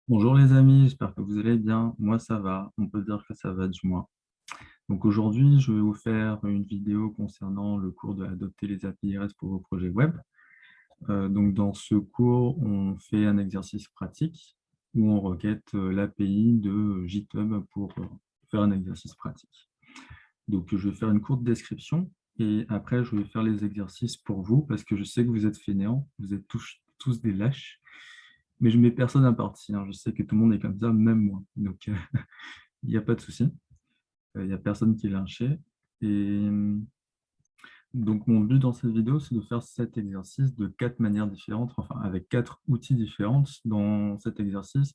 Bonjour les amis, j'espère que vous allez bien. Moi ça va, on peut dire que ça va du moins. Donc aujourd'hui, je vais vous faire une vidéo concernant le cours de adopter les API REST pour vos projets web. Donc dans ce cours, on fait un exercice pratique où on requête l'API de GitHub pour faire un exercice pratique. Donc je vais faire une courte description et après je vais faire les exercices pour vous parce que je sais que vous êtes fainéants, vous êtes tous des lâches. Mais je ne mets personne à partie, hein. Je sais que tout le monde est comme ça, même moi. Donc, il n'y a pas de souci. Il n'y a personne qui est lynché. Et donc, mon but dans cette vidéo, c'est de faire cet exercice de 4 manières différentes, enfin, avec 4 outils différents. Dans cet exercice,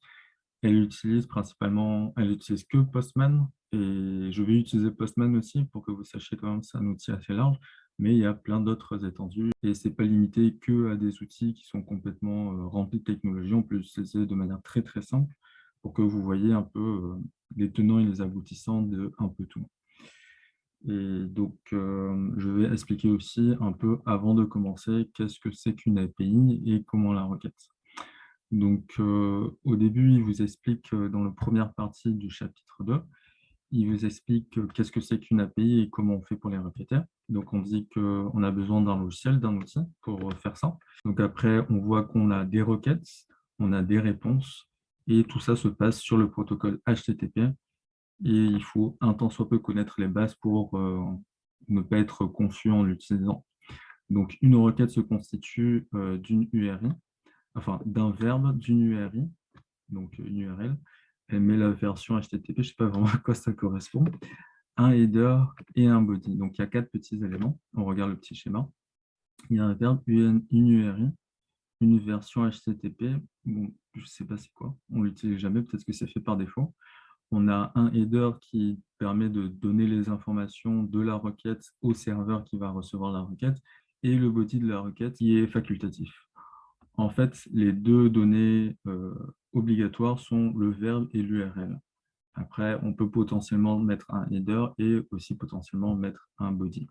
elle utilise que Postman. Et je vais utiliser Postman aussi pour que vous sachiez quand même que c'est un outil assez large. Mais il y a plein d'autres étendues. Et ce n'est pas limité que à des outils qui sont complètement remplis de technologie. On peut l'utiliser de manière très, très simple pour que vous voyez un peu les tenants et les aboutissants de un peu tout. Et donc, je vais expliquer aussi un peu avant de commencer qu'est-ce que c'est qu'une API et comment la requête. Donc, au début, il vous explique dans la première partie du chapitre 2, il vous explique qu'est-ce que c'est qu'une API et comment on fait pour les requêter. Donc, on dit qu'on a besoin d'un logiciel, d'un outil pour faire ça. Donc, après, on voit qu'on a des requêtes, on a des réponses et tout ça se passe sur le protocole HTTP et il faut un tant soit peu connaître les bases pour ne pas être confus en l'utilisant. Donc, une requête se constitue d'une URI, enfin d'un verbe, d'une URI, donc une URL. Elle met la version HTTP, je ne sais pas vraiment à quoi ça correspond, un header et un body. Donc, il y a 4 petits éléments. On regarde le petit schéma. Il y a un verbe, une URI, une version HTTP. Bon, je ne sais pas c'est quoi. On ne l'utilise jamais, peut-être que c'est fait par défaut. On a un header qui permet de donner les informations de la requête au serveur qui va recevoir la requête et le body de la requête qui est facultatif. En fait, les deux données obligatoires sont le verbe et l'URL. Après, on peut potentiellement mettre un header et aussi potentiellement mettre un body.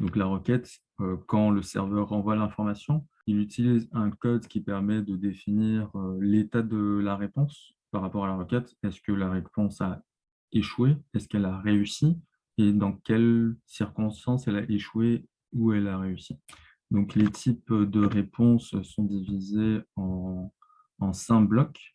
Donc la requête, quand le serveur renvoie l'information, il utilise un code qui permet de définir l'état de la réponse par rapport à la requête. Est-ce que la réponse a échoué? Est-ce qu'elle a réussi? Et dans quelles circonstances elle a échoué ou elle a réussi? Donc les types de réponses sont divisés en 5 blocs.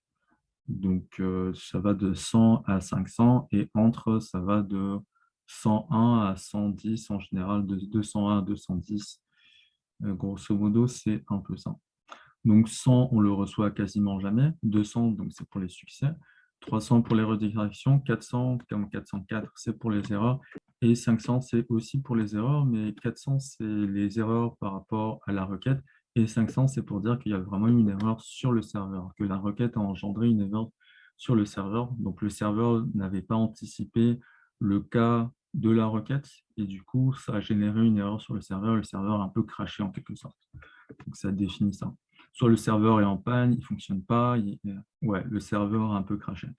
Donc, ça va de 100 à 500 et entre, ça va de 101 à 110, en général de 201 à 210. Grosso modo, c'est un peu ça. Donc, 100, on le reçoit quasiment jamais. 200, donc c'est pour les succès. 300 pour les redirections. 400, comme 404, c'est pour les erreurs. Et 500, c'est aussi pour les erreurs, mais 400, c'est les erreurs par rapport à la requête. Et 500, c'est pour dire qu'il y a vraiment eu une erreur sur le serveur, que la requête a engendré une erreur sur le serveur. Donc, le serveur n'avait pas anticipé le cas de la requête, et du coup, ça a généré une erreur sur le serveur a un peu craché en quelque sorte. Donc, ça définit ça. Soit le serveur est en panne, il ne fonctionne pas, ouais, le serveur a un peu craché.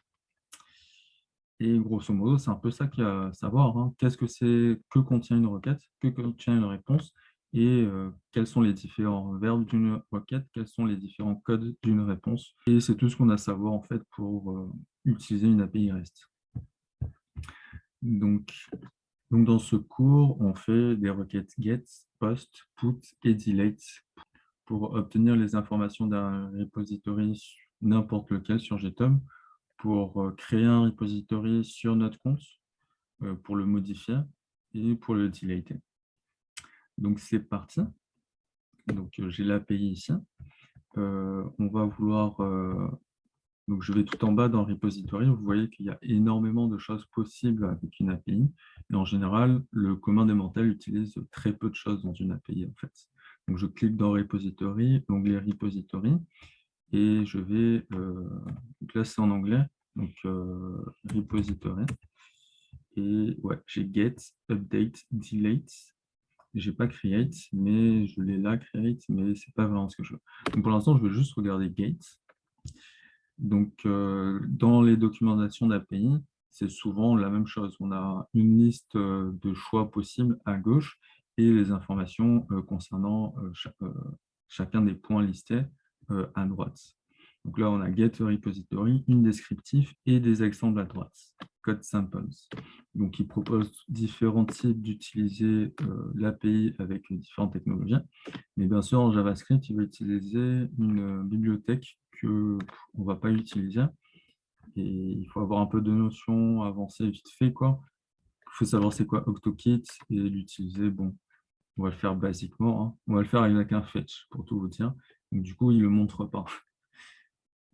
Et grosso modo, c'est un peu ça qu'il y a à savoir, hein. Qu'est-ce que c'est, que contient une requête, que contient une réponse, et quels sont les différents verbes d'une requête, quels sont les différents codes d'une réponse. Et c'est tout ce qu'on a à savoir en fait pour utiliser une API REST. Donc, dans ce cours, on fait des requêtes get, post, put et delete pour obtenir les informations d'un repository, n'importe lequel sur GitHub, pour créer un repository sur notre compte, pour le modifier et pour le deleter. Donc, c'est parti. Donc, j'ai l'API ici. On va vouloir... donc, je vais tout en bas dans repository. Vous voyez qu'il y a énormément de choses possibles avec une API. Et en général, le commun des mortels utilise très peu de choses dans une API, en fait. Donc, je clique dans repository, l'onglet repository. Et je vais, donc là c'est en anglais, donc repository. Et ouais, j'ai get, update, delete. J'ai pas create, mais je l'ai là, create, mais c'est pas vraiment ce que je veux. Donc pour l'instant, je veux juste regarder gate. Donc dans les documentations d'API, c'est souvent la même chose. On a une liste de choix possibles à gauche et les informations concernant chacun des points listés à droite. Donc là, on a get repository, une descriptif et des exemples à droite, code samples. Donc, il propose différents types d'utiliser l'API avec différentes technologies. Mais bien sûr, en JavaScript, il va utiliser une bibliothèque qu'on ne va pas utiliser. Et il faut avoir un peu de notions avancées vite fait, quoi. Il faut savoir c'est quoi OctoKit et l'utiliser. Bon, on va le faire basiquement, hein. On va le faire avec un fetch, pour tout vous dire. Donc, du coup, il ne le montre pas.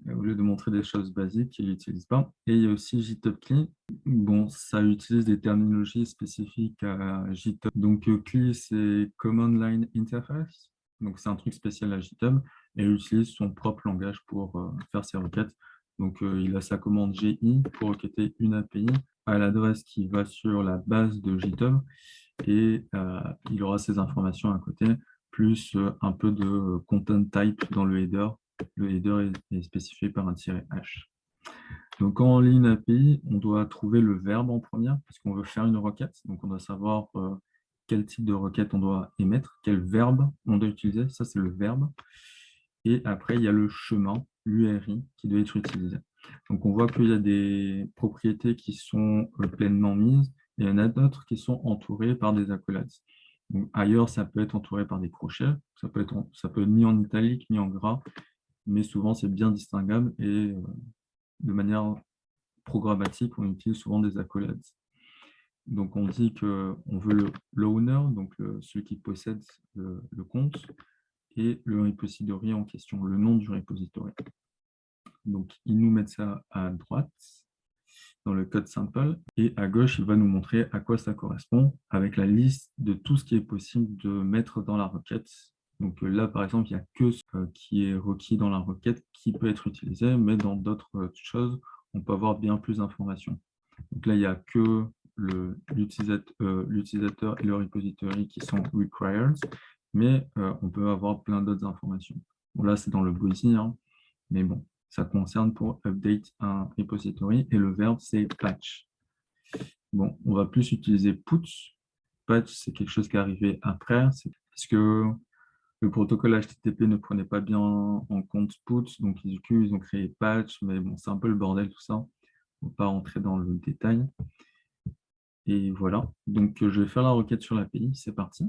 Au lieu de montrer des choses basiques, il n'utilise pas. Et il y a aussi GitHub CLI. Bon, ça utilise des terminologies spécifiques à GitHub. Donc, CLI, c'est Command Line Interface. Donc, c'est un truc spécial à GitHub. Et il utilise son propre langage pour faire ses requêtes. Donc, il a sa commande GI pour requêter une API à l'adresse qui va sur la base de GitHub. Et il aura ces informations à côté, plus un peu de content type dans le header. Le header est spécifié par un -h. Donc, quand on lit une API, on doit trouver le verbe en première, parce qu'on veut faire une requête. Donc, on doit savoir quel type de requête on doit émettre, quel verbe on doit utiliser. Ça, c'est le verbe. Et après, il y a le chemin, l'URI, qui doit être utilisé. Donc, on voit qu'il y a des propriétés qui sont pleinement mises, et il y en a d'autres qui sont entourées par des accolades. Donc, ailleurs, ça peut être entouré par des crochets, ça peut être mis en italique, mis en gras, mais souvent, c'est bien distinguable et de manière programmatique, on utilise souvent des accolades. Donc, on dit qu'on veut l'owner, donc celui qui possède le compte, et le repository en question, le nom du repository. Donc, ils nous mettent ça à droite dans le code sample et à gauche, il va nous montrer à quoi ça correspond avec la liste de tout ce qui est possible de mettre dans la requête. Donc là, par exemple, il n'y a que ce qui est requis dans la requête qui peut être utilisé, mais dans d'autres choses, on peut avoir bien plus d'informations. Donc là, il n'y a que l'utilisateur et le repository qui sont required, mais on peut avoir plein d'autres informations. Bon, là, c'est dans le body, hein, mais bon, ça concerne pour update un repository et le verbe, c'est patch. Bon, on va plus utiliser put. Patch, c'est quelque chose qui est arrivé après. C'est parce que le protocole HTTP ne prenait pas bien en compte put, donc du coup, ils ont créé patch, mais bon, c'est un peu le bordel tout ça. On ne va pas rentrer dans le détail. Et voilà, donc je vais faire la requête sur l'API, c'est parti.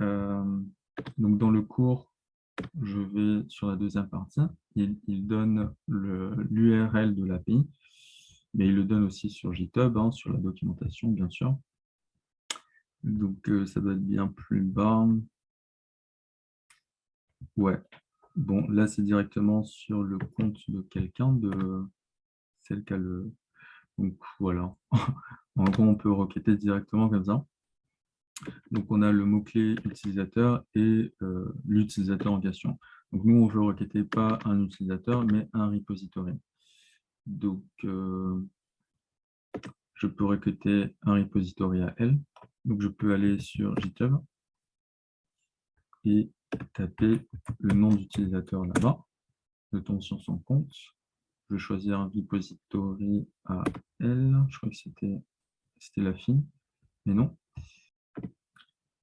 Donc dans le cours, je vais sur la deuxième partie. Il donne l'URL de l'API, mais il le donne aussi sur GitHub, hein, sur la documentation, bien sûr. Donc, ça doit être bien plus bas. Ouais. Bon, là, c'est directement sur le compte de quelqu'un, de celle qui a le... Donc, voilà. En gros, on peut requêter directement comme ça. Donc, on a le mot-clé utilisateur et l'utilisateur en question. Donc, nous, on veut requêter pas un utilisateur, mais un repository. Donc, je peux requêter un repository à elle. Donc, je peux aller sur GitHub et taper le nom d'utilisateur là-bas. Je tombe sur son compte. Je vais choisir un repository à elle. Je crois que c'était la fille, mais non.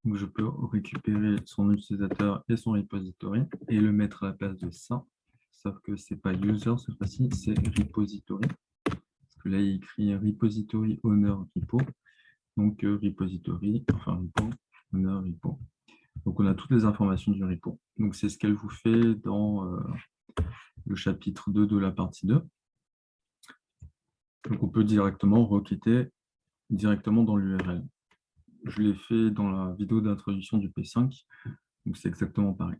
Donc, je peux récupérer son utilisateur et son repository et le mettre à la place de ça. Sauf que ce n'est pas user cette fois-ci, c'est repository. Parce que là, il écrit repository owner repo. Donc, repository, enfin repo, owner repo. Donc, on a toutes les informations du repo. Donc, c'est ce qu'elle vous fait dans le chapitre 2 de la partie 2. Donc, on peut directement requêter directement dans l'URL. Je l'ai fait dans la vidéo d'introduction du P5, donc c'est exactement pareil.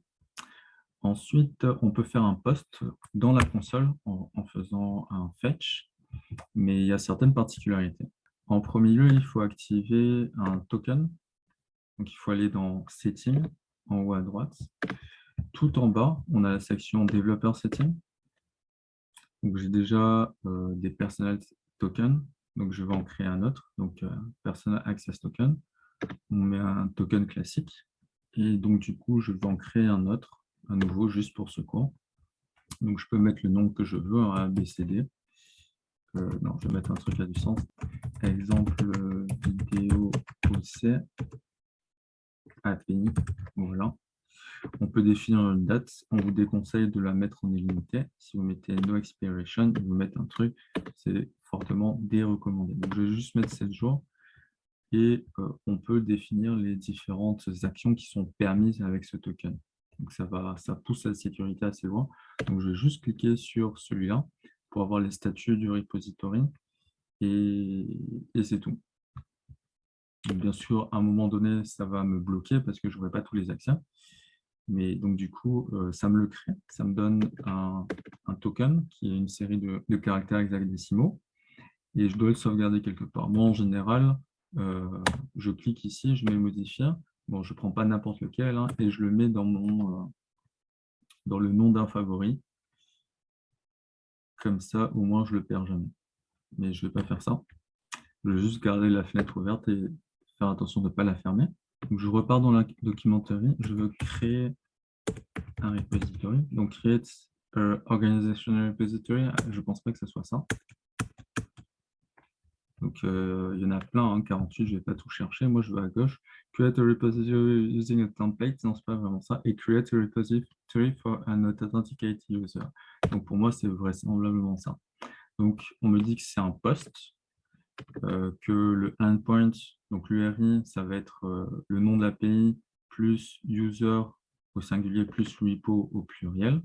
Ensuite, on peut faire un post dans la console en faisant un fetch, mais il y a certaines particularités. En premier lieu, il faut activer un token. Donc, il faut aller dans Settings, en haut à droite. Tout en bas, on a la section Developer Settings. Donc, j'ai déjà des Personal Tokens. Donc, je vais en créer un autre. Donc, Personal Access Token. On met un token classique. Et donc, du coup, je vais en créer un autre, à nouveau, juste pour ce cours. Donc, je peux mettre le nom que je veux, un ABCD. Non, je vais mettre un truc qui a du sens. Exemple vidéo OC API. Voilà. On peut définir une date. On vous déconseille de la mettre en illimité. Si vous mettez no expiration, vous mettez un truc, c'est fortement dérecommandé. Donc, je vais juste mettre 7 jours et on peut définir les différentes actions qui sont permises avec ce token. Donc, ça pousse la sécurité assez loin. Donc, je vais juste cliquer sur celui-là pour avoir les statuts du repository et c'est tout. Donc, bien sûr, à un moment donné, ça va me bloquer parce que je n'aurai pas tous les accès. Mais donc, du coup, ça me le crée. Ça me donne un token qui est une série de caractères hexadécimaux et je dois le sauvegarder quelque part. Moi, en général, je clique ici, je mets modifier. Bon, je ne prends pas n'importe lequel hein, et je le mets dans le nom d'un favori. Comme ça, au moins, je ne le perds jamais. Mais je ne vais pas faire ça. Je vais juste garder la fenêtre ouverte et faire attention de ne pas la fermer. Donc, je repars dans la documenterie. Je veux créer un repository. Donc, create organizational repository. Je ne pense pas que ce soit ça. Donc, il y en a plein, hein, 48, je ne vais pas tout chercher. Moi, je vais à gauche. Create a repository using a template. Non, ce n'est pas vraiment ça. Et create a repository for an authenticated user. Donc, pour moi, c'est vraisemblablement ça. Donc, on me dit que c'est un post, que le endpoint, donc l'URI, ça va être le nom de l'API plus user au singulier plus repo au pluriel.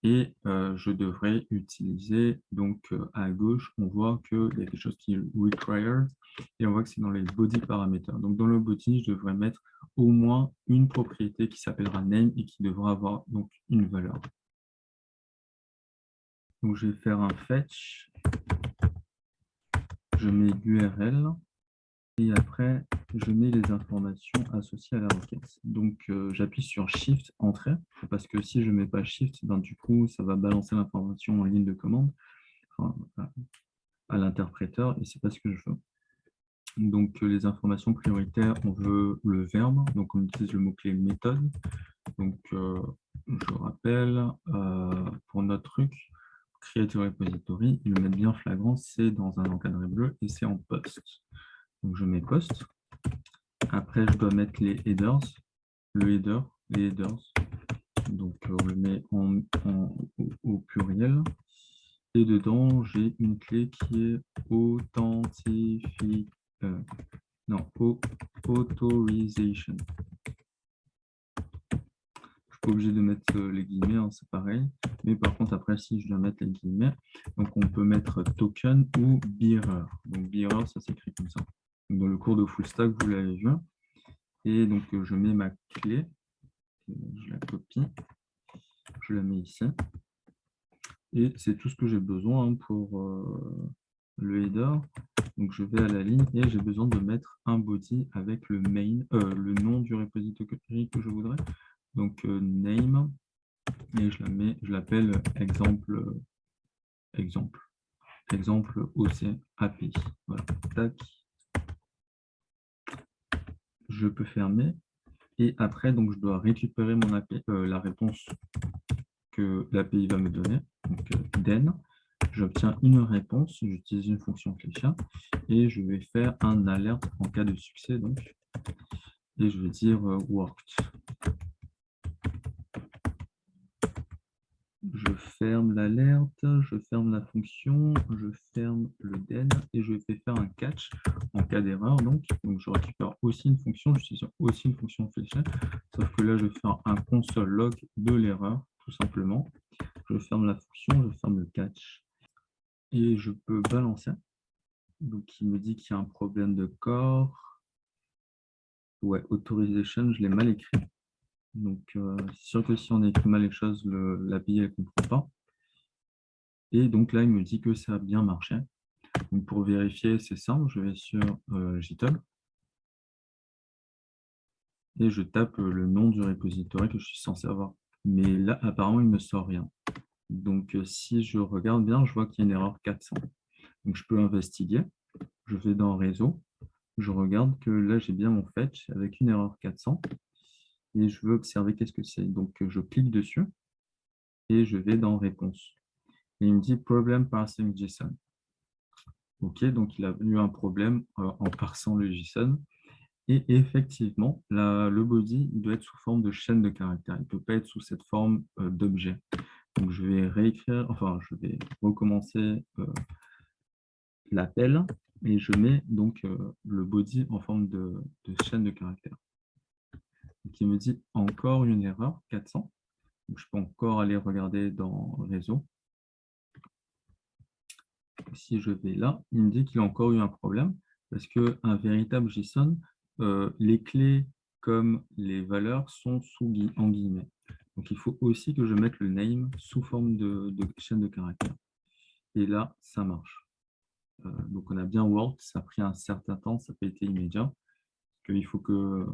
Et je devrais utiliser, donc à gauche, on voit qu'il y a quelque chose qui est required, et on voit que c'est dans les body parameters. Donc dans le body, je devrais mettre au moins une propriété qui s'appellera name et qui devra avoir donc une valeur. Donc je vais faire un fetch, je mets l'URL, et après, je mets les informations associées à la requête. Donc, j'appuie sur Shift, Entrée, parce que si je ne mets pas Shift, ben, du coup, ça va balancer l'information en ligne de commande, enfin, à l'interpréteur, et ce n'est pas ce que je veux. Donc, les informations prioritaires, on veut le verbe, donc on utilise le mot-clé méthode. Donc, je rappelle, pour notre truc, Create a repository, le mettre bien flagrant, c'est dans un encadré bleu et c'est en post. Donc, je mets post. Après, je dois mettre les headers, le header, les headers. Donc, on le met au pluriel. Et dedans, j'ai une clé qui est authorization. Je suis pas obligé de mettre les guillemets, hein, c'est pareil. Mais par contre, après, si je dois mettre les guillemets, donc on peut mettre token ou bearer. Donc, bearer, ça s'écrit comme ça. Donc, dans le cours de full stack, vous l'avez vu. Et donc, je mets ma clé, je la copie, je la mets ici. Et c'est tout ce que j'ai besoin hein, pour le header. Donc, je vais à la ligne et j'ai besoin de mettre un body avec le main, le nom du repository que je voudrais. Donc, name, et je l'appelle exemple OC API. Voilà, tac. Je peux fermer. Et après, donc, je dois récupérer mon API, la réponse que l'API va me donner. Donc, then, j'obtiens une réponse, j'utilise une fonction fléchette et je vais faire un alerte en cas de succès. Donc, et je vais dire worked. Je ferme l'alerte, je ferme la fonction, je ferme le den et je vais faire un catch en cas d'erreur. Donc, je récupère aussi une fonction, j'utilise aussi une fonction fléchette, sauf que là, je vais faire un console log de l'erreur, tout simplement. Je ferme la fonction, je ferme le catch et je peux balancer. Donc, il me dit qu'il y a un problème de corps. Ouais, authorization, je l'ai mal écrit. Donc, c'est sûr que si on écrit mal les choses, l'API ne comprend pas. Et donc là, il me dit que ça a bien marché. Donc, pour vérifier, c'est simple, je vais sur GitHub et je tape le nom du repository que je suis censé avoir. Mais là, apparemment, il ne me sort rien. Donc, si je regarde bien, je vois qu'il y a une erreur 400. Donc, je peux investiguer. Je vais dans Réseau. Je regarde que là, j'ai bien mon fetch avec une erreur 400. Et je veux observer qu'est-ce que c'est. Donc, je clique dessus et je vais dans Réponse. Et il me dit Problem parsing JSON. OK, donc il a eu un problème en parsant le JSON. Et effectivement, le body il doit être sous forme de chaîne de caractères. Il ne peut pas être sous cette forme d'objet. Donc, je vais réécrire, enfin, je vais recommencer l'appel et je mets donc le body en forme de chaîne de caractères. Donc, il me dit encore une erreur, 400. Donc, je peux encore aller regarder dans réseau. Si je vais là, il me dit qu'il a encore eu un problème parce qu'un véritable JSON, les clés comme les valeurs sont en guillemets. Donc, il faut aussi que je mette le name sous forme de chaîne de caractères. Et là, ça marche. Donc, on a bien work, ça a pris un certain temps, ça n'a pas été immédiat. Il faut que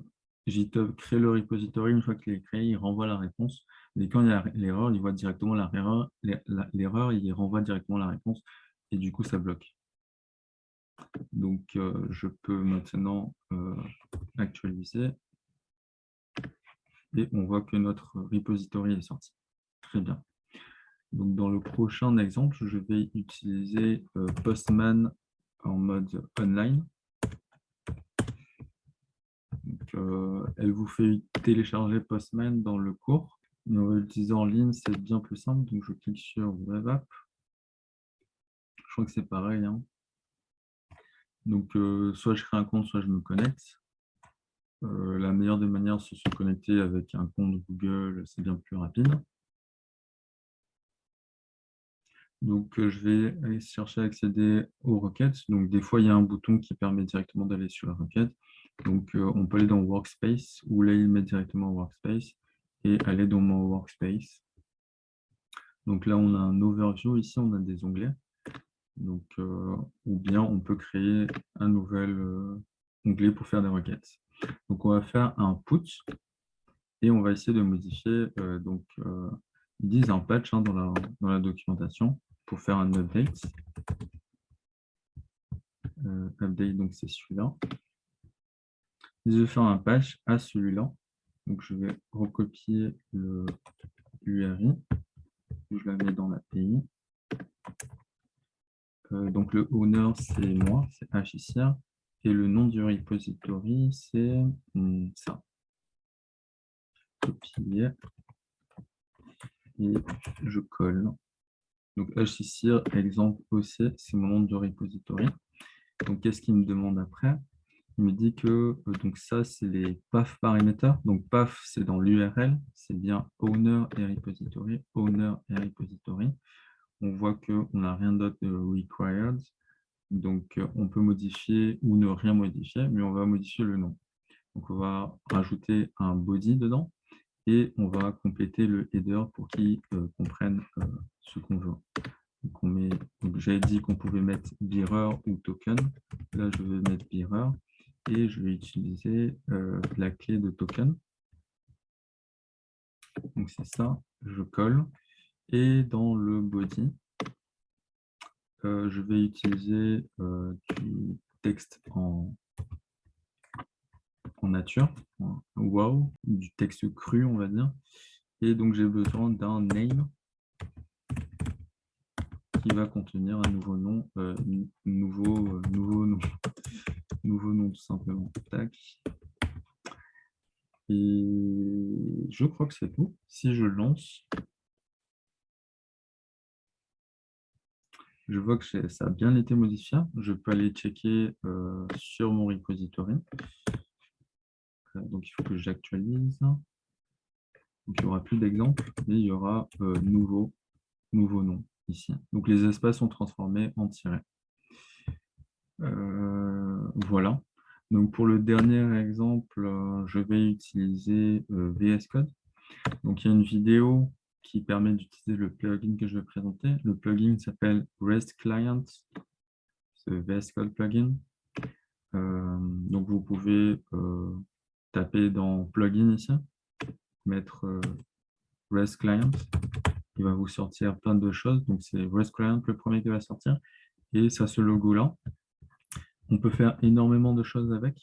GitHub crée le repository. Une fois qu'il est créé, il renvoie la réponse. Et quand il y a l'erreur, il voit directement l'erreur, il renvoie directement la réponse. Et du coup, ça bloque. Donc, je peux maintenant actualiser. Et on voit que notre repository est sorti. Très bien. Donc, dans le prochain exemple, je vais utiliser Postman en mode online. Donc, elle vous fait télécharger Postman dans le cours. Mais on va l'utiliser en ligne, c'est bien plus simple. Donc, je clique sur Web App. Je crois que c'est pareil, hein. Donc, soit je crée un compte, soit je me connecte. La meilleure des manières, c'est de se connecter avec un compte Google, c'est bien plus rapide. Donc, je vais aller chercher à accéder aux requêtes. Donc, des fois, il y a un bouton qui permet directement d'aller sur la requête. Donc, on peut aller dans Workspace ou là, il met directement Workspace et aller dans mon Workspace. Donc là, on a un overview. Ici, on a des onglets. Donc, ou bien on peut créer un nouvel onglet pour faire des requêtes. Donc, on va faire un put et on va essayer de modifier. Ils disent un patch hein, dans la documentation pour faire un update. Update, donc c'est celui-là. Je vais faire un patch à celui-là. Donc, je vais recopier l'URI. Je la mets dans l'API. Donc, le owner, c'est moi, c'est HICR. Et le nom du repository, c'est ça. Copier. Et je colle. Donc, HICR, exemple OC, c'est mon nom du repository. Donc, qu'est-ce qu'il me demande après? Il me dit que donc ça, c'est les path parameters. Donc, path, c'est dans l'URL. C'est bien owner et repository. Owner et repository. On voit qu'on n'a rien d'autre de required. Donc, on peut modifier ou ne rien modifier, mais on va modifier le nom. Donc, on va rajouter un body dedans et on va compléter le header pour qu'il comprenne ce qu'on veut. Donc, j'avais dit qu'on pouvait mettre bearer ou token. Là, je vais mettre bearer et je vais utiliser la clé de token. Donc, c'est ça, je colle. Et dans le body, je vais utiliser du texte en nature, wow, du texte cru, on va dire. Et donc, j'ai besoin d'un name qui va contenir un nouveau nom, nouveau nom tout simplement. Tac. Et je crois que c'est tout. Si je lance, je vois que ça a bien été modifié. Je peux aller checker sur mon repository. Donc, il faut que j'actualise. Donc, il n'y aura plus d'exemples, mais il y aura nouveau nom ici. Donc, les espaces sont transformés en tirets. Voilà. Donc, pour le dernier exemple, je vais utiliser VS Code. Donc, il y a une vidéo qui permet d'utiliser le plugin que je vais présenter. Le plugin s'appelle REST Client, ce VS Code plugin. Donc, vous pouvez taper dans plugin ici, mettre REST Client. Il va vous sortir plein de choses. Donc, c'est REST Client, le premier qui va sortir. Et ça, ce logo-là. On peut faire énormément de choses avec.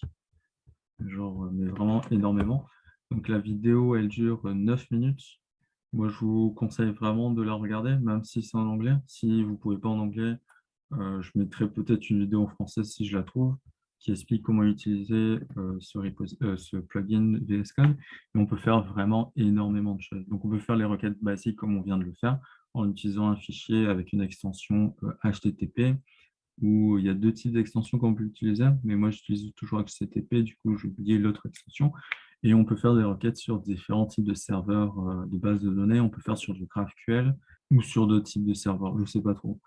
Genre, mais vraiment énormément. Donc, la vidéo, elle dure 9 minutes. Moi, je vous conseille vraiment de la regarder, même si c'est en anglais. Si vous ne pouvez pas en anglais, je mettrai peut-être une vidéo en français si je la trouve, qui explique comment utiliser ce plugin VS Code. Et on peut faire vraiment énormément de choses. Donc, on peut faire les requêtes basiques comme on vient de le faire en utilisant un fichier avec une extension HTTP, où il y a deux types d'extensions qu'on peut utiliser, mais moi j'utilise toujours HTTP, du coup j'ai oublié l'autre extension. Et on peut faire des requêtes sur différents types de serveurs de bases de données. On peut faire sur du GraphQL ou sur d'autres types de serveurs, je ne sais pas trop.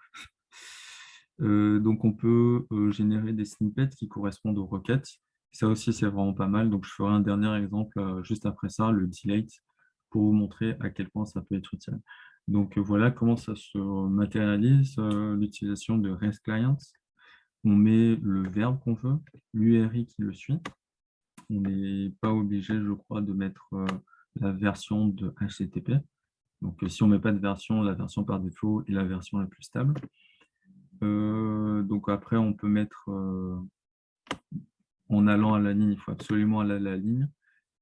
Donc on peut générer des snippets qui correspondent aux requêtes. Ça aussi c'est vraiment pas mal. Donc je ferai un dernier exemple juste après ça, le delete, pour vous montrer à quel point ça peut être utile. Donc voilà comment ça se matérialise, l'utilisation de REST Clients. On met le verbe qu'on veut, l'URI qui le suit. On n'est pas obligé, je crois, de mettre la version de HTTP. Donc si on ne met pas de version, la version par défaut est la version la plus stable. Donc après, on peut mettre, en allant à la ligne, il faut absolument aller à la ligne,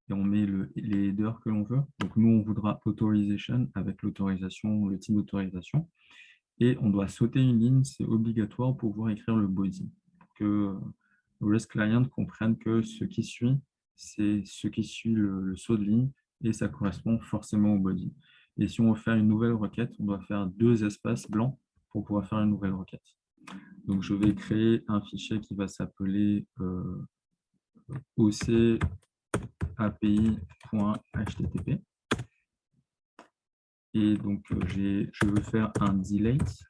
et on met les headers que l'on veut. Donc nous, on voudra authorization avec l'autorisation, le type d'autorisation. Et on doit sauter une ligne, c'est obligatoire pour pouvoir écrire le body. Pour que le REST client comprenne que ce qui suit, c'est ce qui suit le saut de ligne, et ça correspond forcément au body. Et si on veut faire une nouvelle requête, on doit faire 2 espaces blancs pour pouvoir faire une nouvelle requête. Donc, je vais créer un fichier qui va s'appeler ocapi.http. Et donc, je veux faire un delete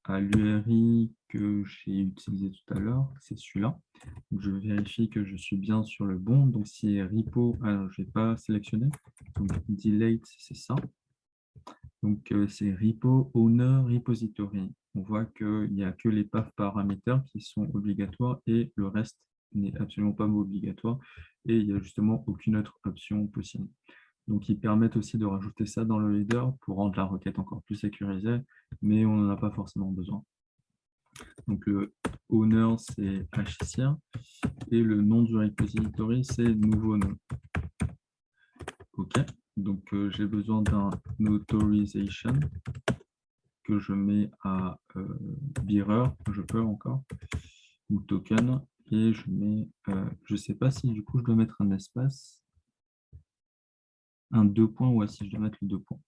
à l'URI que j'ai utilisé tout à l'heure, c'est celui-là. Je vérifie que je suis bien sur le bon. Donc, si repo, alors je n'ai pas sélectionné. Donc, delete, c'est ça. Donc, c'est repo owner repository. On voit qu'il n'y a que les path paraméters qui sont obligatoires et le reste n'est absolument pas obligatoire. Et il n'y a justement aucune autre option possible. Donc, ils permettent aussi de rajouter ça dans le header pour rendre la requête encore plus sécurisée, mais on n'en a pas forcément besoin. Donc, le owner, c'est HCR et le nom du repository, c'est nouveau nom. OK. Donc, j'ai besoin d'un authorization que je mets à bearer, je peux encore, ou token, et je mets, je ne sais pas si du coup je dois mettre un espace, un 2 points, ou si je dois mettre le 2 points.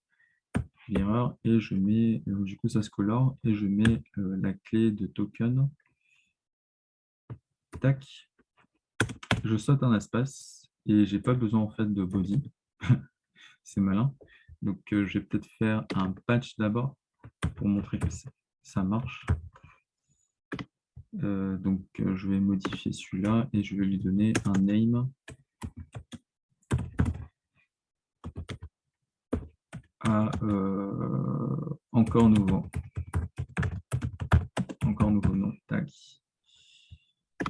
Bearer, et je mets, du coup ça se colore, et je mets la clé de token. Tac. Je saute un espace, et j'ai pas besoin en fait de body. C'est malin. Donc, je vais peut-être faire un patch d'abord pour montrer que ça marche. Donc, je vais modifier celui-là et je vais lui donner un name à encore nouveau. Encore nouveau nom. Tac.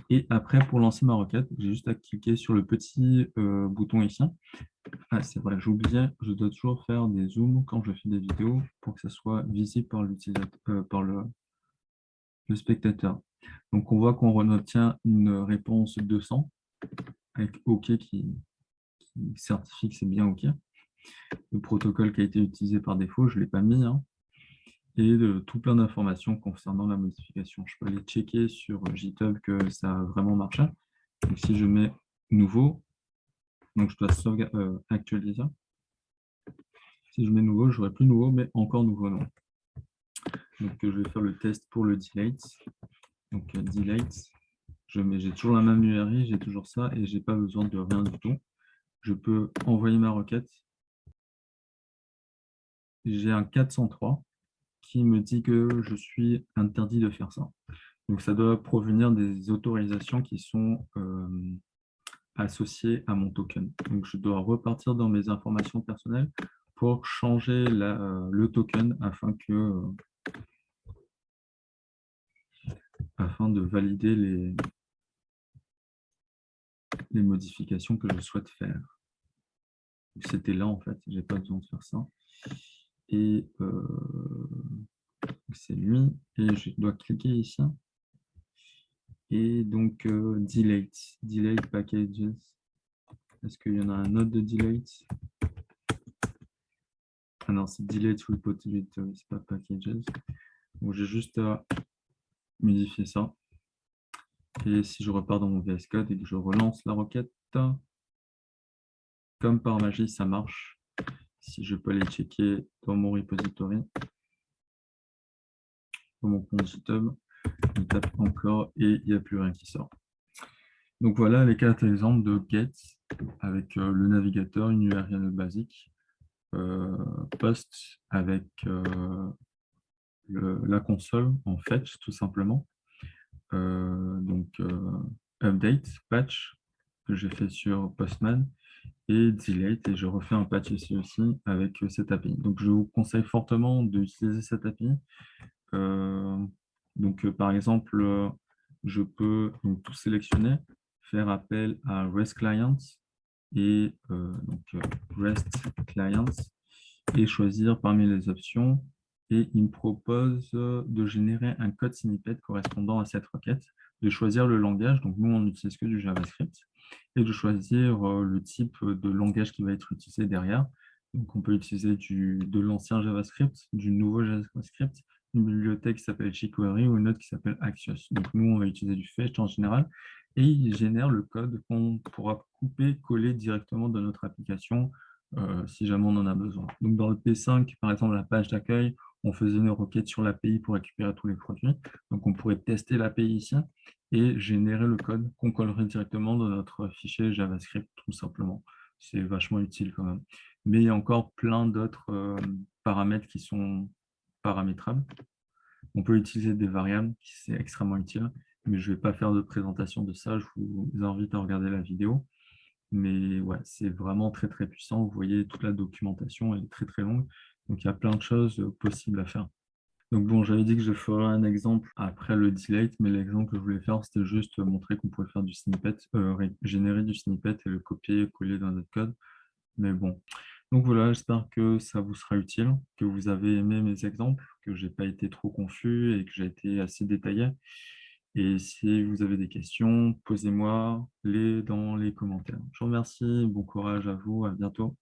Et après, pour lancer ma requête, j'ai juste à cliquer sur le petit bouton ici. Ah, c'est vrai, j'oubliais, je dois toujours faire des zooms quand je fais des vidéos pour que ça soit visible par l'utilisateur, par le spectateur. Donc, on voit qu'on obtient une réponse 200 avec OK qui certifie que c'est bien OK. Le protocole qui a été utilisé par défaut, je ne l'ai pas mis. Hein. Et tout plein d'informations concernant la modification. Je peux aller checker sur GitHub que ça a vraiment marché. Donc, si je mets nouveau, donc je dois actualiser. Si je mets nouveau, je n'aurai plus nouveau, mais encore nouveau nom. Donc, je vais faire le test pour le delete. Donc, delete, j'ai toujours la même URI, j'ai toujours ça, et je n'ai pas besoin de rien du tout. Je peux envoyer ma requête. J'ai un 403 qui me dit que je suis interdit de faire ça. Donc, ça doit provenir des autorisations qui sont associées à mon token. Donc, je dois repartir dans mes informations personnelles pour changer le token afin de valider les modifications que je souhaite faire. C'était là, en fait, je n'ai pas besoin de faire ça. Et c'est lui, et je dois cliquer ici. Et donc, delete packages. Est-ce qu'il y en a un autre de delete? Ah non, c'est delete repository, c'est pas packages. Donc, j'ai juste à modifier ça. Et si je repars dans mon VS Code et que je relance la requête, comme par magie, ça marche. Si je peux aller checker dans mon repository, dans mon compte GitHub, je tape encore et il n'y a plus rien qui sort. Donc voilà les 4 exemples de get avec le navigateur, une URL basique, post avec la console en fetch tout simplement, update, patch que j'ai fait sur Postman et delete, et je refais un patch ici aussi avec cette API. Donc je vous conseille fortement d'utiliser cette API. Par exemple, je peux donc tout sélectionner, faire appel à REST Clients et REST Clients et choisir parmi les options. Et il me propose de générer un code snippet correspondant à cette requête, de choisir le langage. Donc nous, on n'utilise que du JavaScript et de choisir le type de langage qui va être utilisé derrière. Donc on peut utiliser de l'ancien JavaScript, du nouveau JavaScript, une bibliothèque qui s'appelle jQuery ou une autre qui s'appelle Axios. Donc nous, on va utiliser du Fetch en général et il génère le code qu'on pourra couper, coller directement dans notre application si jamais on en a besoin. Donc dans le P5, par exemple, la page d'accueil, on faisait une requête sur l'API pour récupérer tous les produits. Donc on pourrait tester l'API ici et générer le code qu'on collerait directement dans notre fichier JavaScript, tout simplement. C'est vachement utile quand même. Mais il y a encore plein d'autres paramètres qui sont paramétrables. On peut utiliser des variables, c'est extrêmement utile, mais je ne vais pas faire de présentation de ça, je vous invite à regarder la vidéo. Mais ouais, c'est vraiment très très puissant. Vous voyez, toute la documentation, elle est très très longue. Donc il y a plein de choses possibles à faire. Donc bon, j'avais dit que je ferais un exemple après le delete, mais l'exemple que je voulais faire, c'était juste montrer qu'on pouvait faire du snippet, générer du snippet et le copier, coller dans notre code. Mais bon. Donc voilà, j'espère que ça vous sera utile, que vous avez aimé mes exemples, que j'ai pas été trop confus et que j'ai été assez détaillé. Et si vous avez des questions, posez-moi les dans les commentaires. Je vous remercie, bon courage à vous, à bientôt.